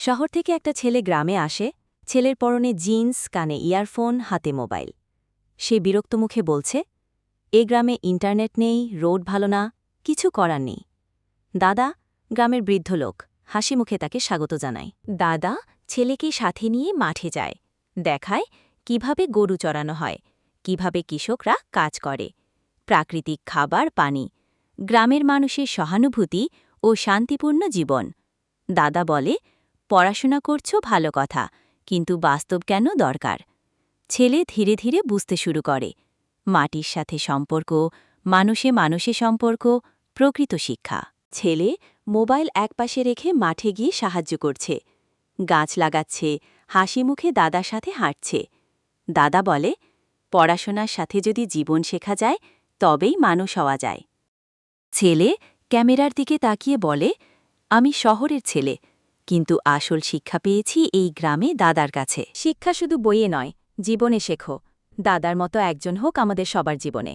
শহর থেকে একটা ছেলে গ্রামে আসে। ছেলের পরনে জিন্স, কানে ইয়ারফোন, হাতে মোবাইল। সে বিরক্ত মুখে বলছে, এ গ্রামে ইন্টারনেট নেই, রোড ভালো না, কিছু করার নেই। দাদা, গ্রামের বৃদ্ধ লোক, হাসি মুখে তাকে স্বাগত জানায়। দাদা ছেলেকে সাথে নিয়ে মাঠে যায়, দেখায় কিভাবে গরু চড়ানো হয়, কিভাবে কৃষকরা কাজ করে, প্রাকৃতিক খাবার, পানি, গ্রামের মানুষের সহানুভূতি ও শান্তিপূর্ণ জীবন। দাদা বলে, পড়াশোনা করছো ভালো কথা, কিন্তু বাস্তব কেন দরকার। ছেলে ধীরে ধীরে বুঝতে শুরু করে, মাটির সাথে সম্পর্ক, মানুষে মানুষে সম্পর্ক, প্রকৃত শিক্ষা। ছেলে মোবাইল একপাশে রেখে মাঠে গিয়ে সাহায্য করছে, গাছ লাগাচ্ছে, হাসি মুখে দাদার সাথে হাঁটছে। দাদা বলে, পড়াশোনার সাথে যদি জীবন শেখা যায়, তবেই মানুষ হওয়া যায়। ছেলে ক্যামেরার দিকে তাকিয়ে বলে, আমি শহরের ছেলে, কিন্তু আসল শিক্ষা পেয়েছি এই গ্রামে দাদার কাছে। শিক্ষা শুধু বইয়ে নয়, জীবনে শেখো। দাদার মতো একজন হোক আমাদের সবার জীবনে।